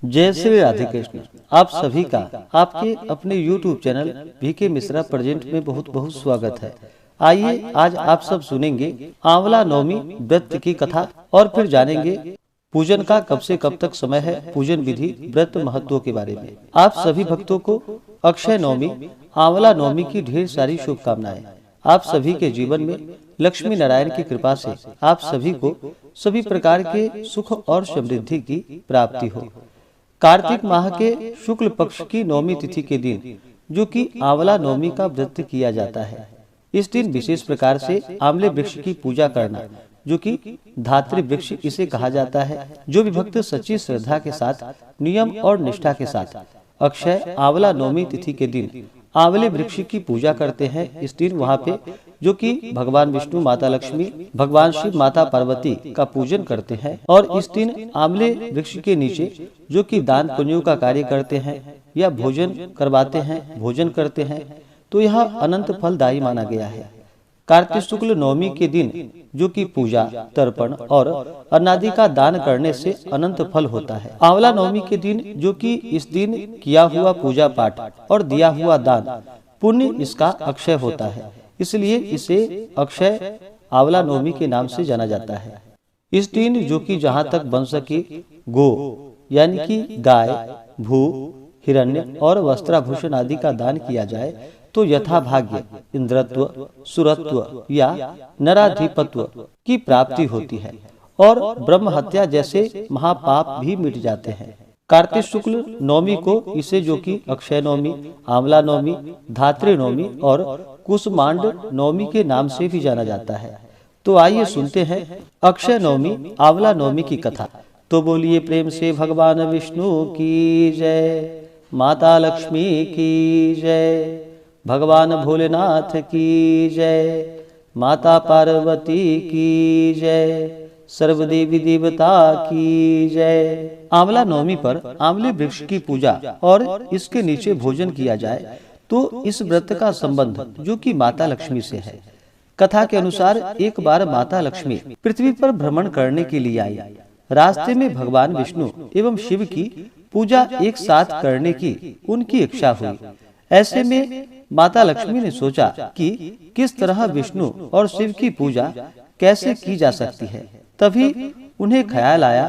जय श्री राधे कृष्ण। आप सभी का आपके अपने YouTube channel VK Mishra present में बहुत बहुत स्वागत है। आइए आज आप सब सुनेंगे आंवला नवमी व्रत की कथा और फिर जानेंगे पूजन का कब से कब तक समय है, पूजन विधि, व्रत महत्व के बारे में। आप सभी भक्तों को अक्षय नवमी, आंवला नवमी की ढेर सारी शुभकामनाएं। आप सभी के जीवन में लक्ष्मी नारायण की कृपा से आप सभी को सभी प्रकार के सुख और समृद्धि की प्राप्ति हो। कार्तिक माह के शुक्ल पक्ष की नवमी तिथि के दिन, जो कि आंवला नवमी का व्रत किया जाता है, इस दिन विशेष प्रकार से आंवले वृक्ष की पूजा करना, जो कि धात्री वृक्ष इसे कहा जाता है, जो भी भक्त सच्ची श्रद्धा के साथ, नियम और निष्ठा के साथ अक्षय आंवला नवमी तिथि के दिन आंवले वृक्ष की पूजा करते हैं, इस दिन वहाँ पे जो कि भगवान विष्णु, माता लक्ष्मी, भगवान शिव, माता पार्वती का पूजन करते हैं। और इस दिन आंवले वृक्ष के नीचे जो कि दान पुण्यों का कार्य करते हैं या भोजन करवाते हैं, भोजन करते हैं, तो यह अनंत फलदायी माना गया है। कार्तिक शुक्ल नवमी के दिन जो कि पूजा, तर्पण और अन्नादि का दान करने से अनंत फल होता है। आंवला नवमी के दिन जो कि इस दिन किया हुआ पूजा पाठ और दिया हुआ दान पुण्य इसका अक्षय होता है, इसलिए इसे अक्षय आंवला नवमी के नाम से जाना जाता है। इस दिन जो कि जहाँ तक बन सके गो यानी कि गाय, भू, हिरण्य और वस्त्राभूषण आदि का दान किया जाए तो यथा भाग्य इंद्रत्व, सुरत्व या नराधिपत्व की प्राप्ति होती है और ब्रह्म हत्या जैसे महापाप भी मिट जाते हैं। कार्तिक शुक्ल नवमी को इसे जो कि अक्षय नवमी, आंवला नवमी, धात्री नवमी और कुसमांड नवमी के नाम से भी जाना जाता है। तो आइए सुनते हैं अक्षय नवमी, आंवला नवमी की कथा। तो बोलिए प्रेम से भगवान विष्णु की जय, माता लक्ष्मी की जय, भगवान भोलेनाथ की जय, माता पार्वती की जय, सर्वदेवी देवता की जय। आंवला नवमी पर आंवले वृक्ष की पूजा और इसके नीचे भोजन किया जाए तो इस व्रत का संबंध जो कि माता लक्ष्मी से है। कथा के अनुसार एक बार माता लक्ष्मी पृथ्वी पर भ्रमण करने के लिए आई। रास्ते में भगवान विष्णु एवं शिव की पूजा एक साथ करने की उनकी इच्छा हुई। ऐसे में माता लक्ष्मी ने सोचा कि किस तरह विष्णु और शिव की पूजा कैसे की जा सकती है। तभी उन्हें ख्याल आया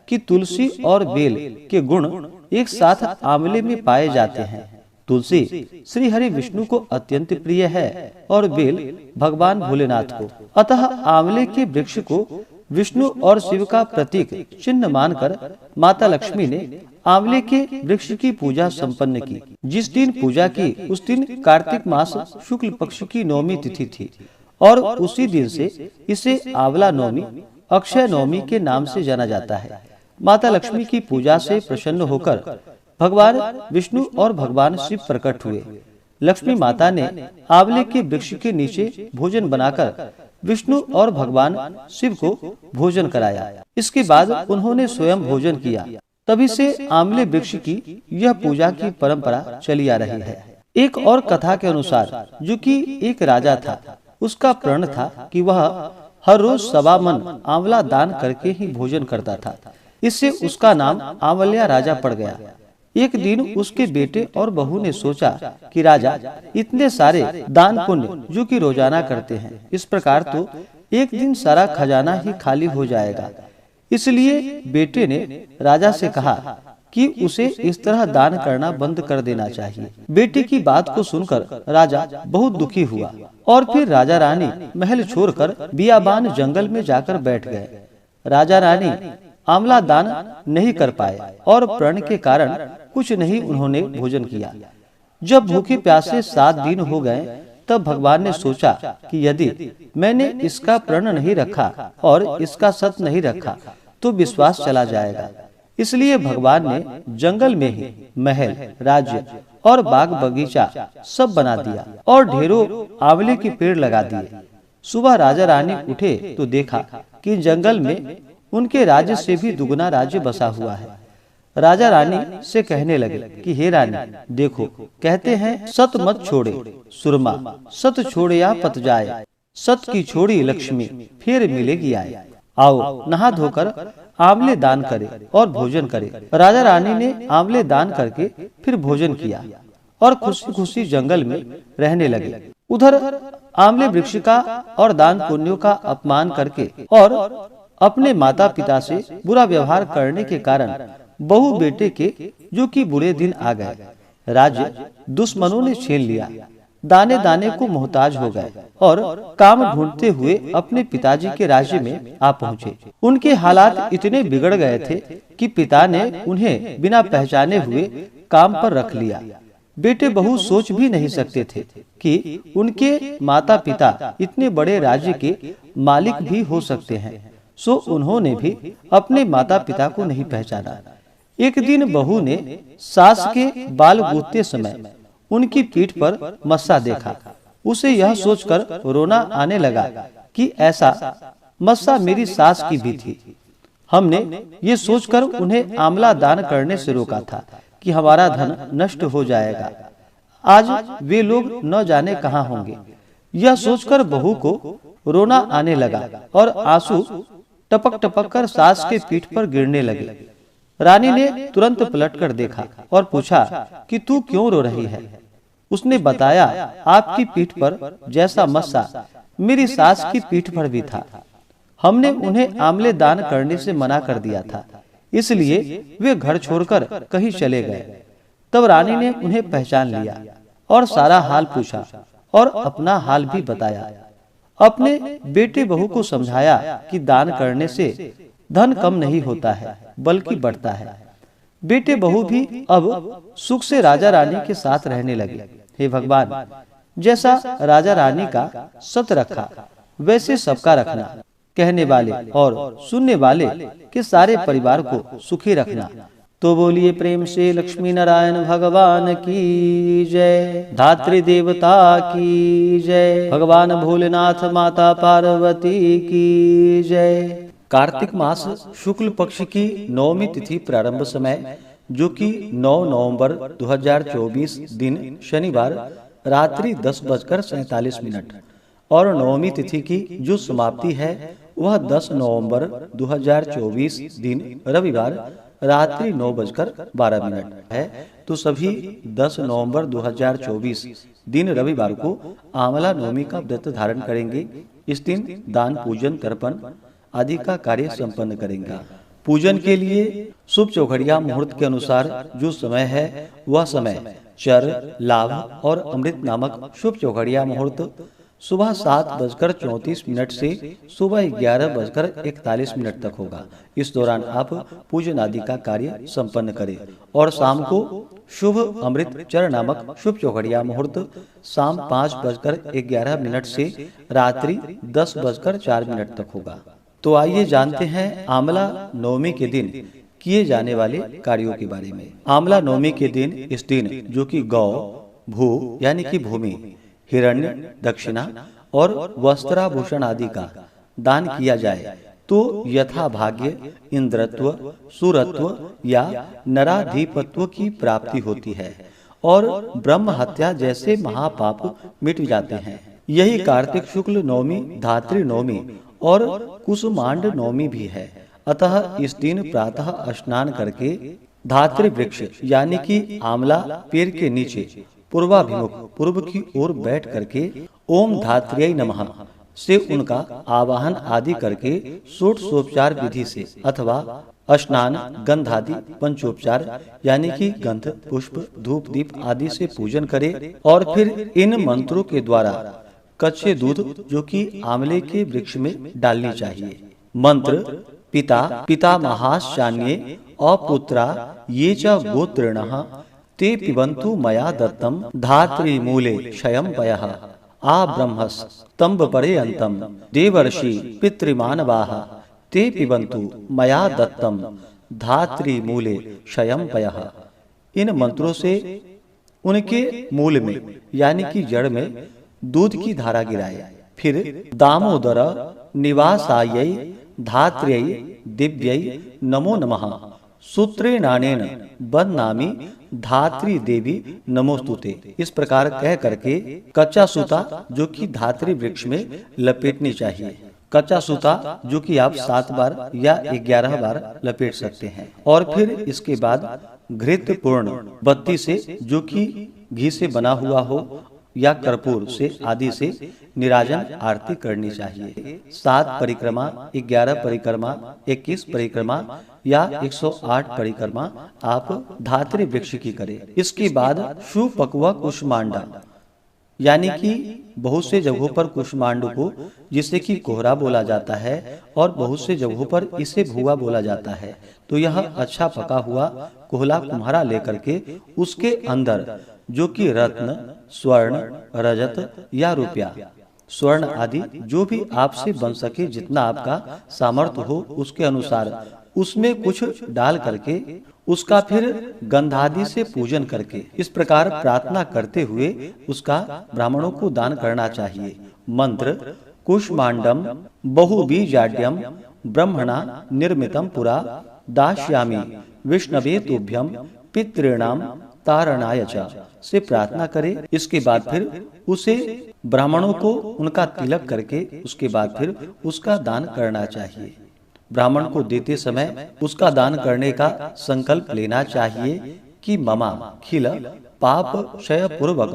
कि तुलसी और बेल के गुण एक साथ आंवले में पाए जाते हैं। तुलसी श्री हरि विष्णु को अत्यंत प्रिय है और बेल भगवान भोलेनाथ को। अतः आंवले के वृक्ष को विष्णु और शिव का प्रतीक चिन्ह मानकर माता लक्ष्मी ने आंवले के वृक्ष की पूजा संपन्न की। जिस दिन पूजा की उस दिन कार्तिक मास शुक्ल पक्ष की नवमी तिथि थी और उसी दिन से इसे आंवला नवमी, अक्षय नवमी के नाम से जाना जाता है। माता लक्ष्मी की पूजा से प्रसन्न होकर भगवान विष्णु और भगवान शिव प्रकट हुए। लक्ष्मी माता ने आंवले के वृक्ष के नीचे भोजन बनाकर विष्णु और भगवान शिव को भोजन कराया। इसके बाद उन्होंने स्वयं भोजन किया। तभी से आंवले वृक्ष की यह पूजा की परंपरा चली आ रही है। एक और कथा के अनुसार जो कि एक राजा था, उसका प्रण था कि वह हर रोज 1.25 मन आंवला दान करके ही भोजन करता था। इससे उसका नाम आंवल्या राजा पड़ गया। एक दिन उसके बेटे और बहू ने सोचा कि राजा इतने सारे दान पुण्य जो कि रोजाना करते हैं, इस प्रकार तो एक दिन सारा खजाना ही खाली हो जाएगा। इसलिए बेटे ने राजा से कहा कि उसे इस तरह दान करना बंद कर देना चाहिए। बेटे की बात को सुनकर राजा बहुत दुखी हुआ और फिर राजा रानी महल छोड़कर बियाबान जंगल में जाकर बैठ गए। राजा रानी आंवला दान नहीं कर पाए और प्रण के कारण कुछ नहीं उन्होंने भोजन किया। जब भूखे प्यासे 7 दिन हो गए तब भगवान ने सोचा कि यदि मैंने इसका प्रण नहीं रखा और इसका सत नहीं रखा तो विश्वास चला जाएगा। इसलिए भगवान ने जंगल में ही महल, राज्य और बाग बगीचा सब बना दिया और ढेरों आंवले के पेड़ लगा दिए। सुबह राजा रानी उठे तो देखा कि जंगल में उनके राज्य से भी दुगना राज्य बसा हुआ है। राजा रानी से कहने लगे कि हे रानी देखो, कहते हैं सत मत छोड़े सुरमा, सत छोड़े या पत जाए, सत की छोड़ी लक्ष्मी फिर मिलेगी आए। आओ नहा धोकर आंवले दान करे और भोजन करे। राजा रानी ने आंवले दान करके फिर भोजन किया और खुशी खुशी जंगल में रहने लगे। उधर आंवले वृक्ष का और दान पुण्यों का अपमान करके और अपने माता पिता से बुरा व्यवहार करने के कारण बहू बेटे के जो कि बुरे दिन आ गए। राज्य दुश्मनों ने छीन लिया, दाने दाने को मोहताज हो गए और काम ढूंढते हुए अपने पिताजी के राज्य में आ पहुँचे। उनके हालात इतने बिगड़ गए थे कि पिता ने उन्हें बिना पहचाने हुए काम पर रख लिया। बेटे बहू सोच भी नहीं सकते थे कि उनके माता पिता इतने बड़े राज्य के मालिक भी हो सकते हैं, सो उन्होंने भी अपने माता पिता को नहीं पहचाना। एक दिन बहू ने सास के बाल गूंथते समय उनकी पीठ पर मस्सा देखा। उसे यह सोचकर रोना आने लगा कि ऐसा मस्सा मेरी सास की भी थी। हमने ये सोचकर उन्हें आंवला दान करने से रोका था कि हमारा धन नष्ट हो जाएगा। आज वे लोग न जाने कहाँ होंगे। यह सोचकर बहू को रोना आने लगा और आंसू टपक टपक कर सास के पीठ पर गिरने लगे। रानी ने तुरंत पलटकर देखा और पूछा कि तू क्यों रो रही है। उसने बताया, आपकी पीठ पर जैसा मस्सा मेरी सास की पीठ पर भी था। हमने उन्हें आंवले दान करने से मना कर दिया था, इसलिए वे घर छोड़कर कहीं चले गए। तब रानी ने उन्हें पहचान लिया और सारा हाल पूछा और अपना हाल भी बताया। अपने बेटे बहू को समझाया कि दान करने से धन कम नहीं होता है बल्कि बढ़ता है। बेटे बहू भी अब सुख से राजा रानी के साथ रहने लगे। हे भगवान, जैसा राजा रानी का सत रखा वैसे सबका रखना। कहने वाले और सुनने वाले के सारे परिवार को सुखी रखना। तो बोलिए प्रेम से लक्ष्मी नारायण भगवान की जय, धात्री देवता की जय, भगवान भोलेनाथ माता पार्वती की जय। कार्तिक मास शुक्ल पक्ष की नवमी तिथि प्रारंभ समय जो कि 9 नवंबर 2024 दिन शनिवार रात्रि 10:47 और नवमी तिथि की जो समाप्ति है वह 10 नवंबर 2024 दिन रविवार रात्रि 9:12 है। तो सभी 10 नवंबर 2024 दिन रविवार को आंवला नवमी का व्रत धारण करेंगे। इस दिन दान पूजन तर्पण आदि का कार्य संपन्न करेंगे। पूजन के लिए शुभ चौघड़िया मुहूर्त के अनुसार जो समय है वह समय चर, लाभ और अमृत नामक शुभ चौघड़िया मुहूर्त सुबह 7:34 से सुबह 11:41 तक होगा। इस दौरान आप पूजन आदि का कार्य संपन्न करें और शाम को शुभ अमृत चर नामक शुभ चौघड़िया मुहूर्त शाम 5:11 से रात्रि 10:04 तक होगा। तो आइए जानते हैं आंवला नवमी के दिन किए जाने वाले कार्यों के बारे में। आंवला नवमी के दिन इस दिन जो कि गौ, भू यानी कि भूमि, हिरण्य, दक्षिणा और वस्त्राभूषण आदि का दान किया जाए तो यथा भाग्य इंद्रत्व, सुरत्व या नराधिपत्व की प्राप्ति होती है और ब्रह्म हत्या जैसे महापाप मिट जाते हैं। यही कार्तिक शुक्ल नवमी धात्री नवमी और कुसुमांड नवमी भी है। अतः इस दिन प्रातः स्नान करके धात्री वृक्ष यानी कि आंवला पेड़ के नीचे पूर्वाभिमुख पूर्व की ओर बैठ करके ओम धात्र्यै नमः से उनका आवाहन आदि करके षोडशोपचार विधि से अथवा स्नान गंधादि पंचोपचार यानी कि गंध, पुष्प, धूप, दीप आदि से पूजन करे और फिर इन मंत्रों के द्वारा कच्चे दूध जो कि आंवले के वृक्ष में डालनी चाहिए। मंत्र पिता पितामहाश्चान्ये अपुत्रा ये च गोत्रिणः ते पिबन्तु मया दत्तम धात्री मूले क्षयं पयः आ ब्रह्मस्तंभ पर्यन्तं देवर्षि पितृमानवाः ते पिबन्तु मया दत्तम धात्री मूले क्षयं पयः। इन मंत्रों से उनके मूल में यानी कि जड़ में दूध की धारा गिराए। फिर दामोदर निवासायै धात्र्यै दिव्यै नमो नमः सूत्रेणानेन बदनामी धात्री देवी नमोस्तुते। इस प्रकार कह करके कच्चा सूता जो कि धात्री वृक्ष में लपेटनी चाहिए। कच्चा सूता जो कि आप 7 बार या 11 बार लपेट सकते हैं। और फिर इसके बाद घृत पूर्ण बत्ती से, जो कि घी से बना हुआ हो या कर्पूर से आदि से निराजन आरती करनी चाहिए। 7 परिक्रमा, 11 परिक्रमा, 21 परिक्रमा या 108 परिक्रमा आप धात्री वृक्ष की करें। इसके बाद सुपक्व कुष्मांडा, यानी कि बहुत से जगहों पर कुष्मांड को, जिसे कि कोहरा बोला जाता है, और बहुत से जगहों पर इसे भुआ बोला जाता है। तो यह अच्छा पका हुआ कोहला कुम्हारा लेकर के उसके अंदर जो कि रत्न, स्वर्ण, रजत या रुपया, स्वर्ण आदि जो भी आपसे बन सके, जितना आपका सामर्थ्य हो उसके अनुसार उसमें कुछ डाल करके उसका फिर गंधादि से पूजन करके इस प्रकार प्रार्थना करते हुए उसका ब्राह्मणों को दान करना चाहिए। मंत्र: कुष्मांडम बहुबीजाड्यम ब्रह्मणा निर्मितम पुरा दास्यामि विष्णवे तुभ्यम पितॄणाम तारणाय च से प्रार्थना करे। इसके बाद फिर उसे ब्राह्मणों को उनका तिलक करके उसके बाद फिर उसका दान करना चाहिए। ब्राह्मण को देते समय उसका दान करने का संकल्प लेना चाहिए कि ममा खिल पाप क्षय पूर्वक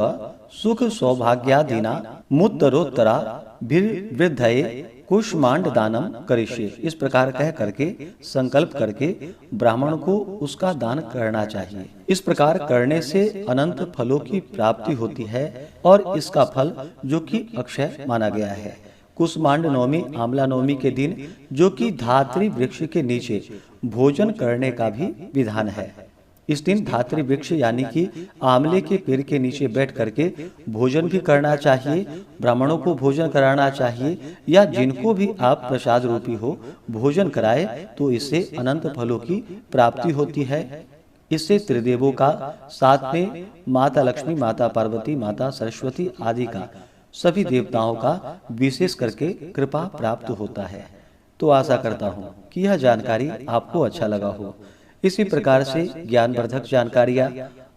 सुख सौभाग्यादीना मुत्तरोत्तरा वृद्धये कुष्मांड दानम करिष्ये। इस प्रकार कह करके संकल्प करके ब्राह्मण को उसका दान करना चाहिए। इस प्रकार करने से अनंत फलों की प्राप्ति होती है और इसका फल जो कि अक्षय माना गया है। कुष्मांड नवमी, आंवला नवमी के दिन जो कि धात्री वृक्ष के नीचे भोजन करने का भी विधान है। इस दिन धात्री वृक्ष यानी कि आंवले के पेड़ के नीचे बैठ करके भोजन भी करना चाहिए, ब्राह्मणों को भोजन कराना चाहिए, या जिनको भी आप प्रसाद रूपी हो भोजन कराए, तो इससे अनंत फलों की प्राप्ति होती है। इससे त्रिदेवों का, साथ में माता लक्ष्मी, माता पार्वती, माता सरस्वती आदि का, सभी देवताओं का विशेष करके कृपा प्राप्त होता है। तो आशा करता हूँ कि यह जानकारी आपको अच्छा लगा हो। इसी प्रकार से ज्ञानवर्धक जानकारियाँ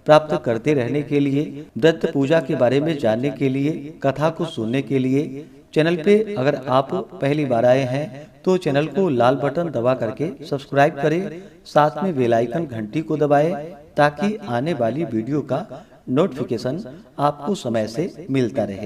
प्राप्त करते रहने के लिए, व्रत पूजा के बारे में जानने के लिए, कथा को सुनने के लिए चैनल पे अगर आप पहली बार आए हैं तो चैनल को लाल बटन दबा करके सब्सक्राइब करें, साथ में बेल आइकन घंटी को दबाएं ताकि आने वाली वीडियो का नोटिफिकेशन आपको समय से मिलता रहे।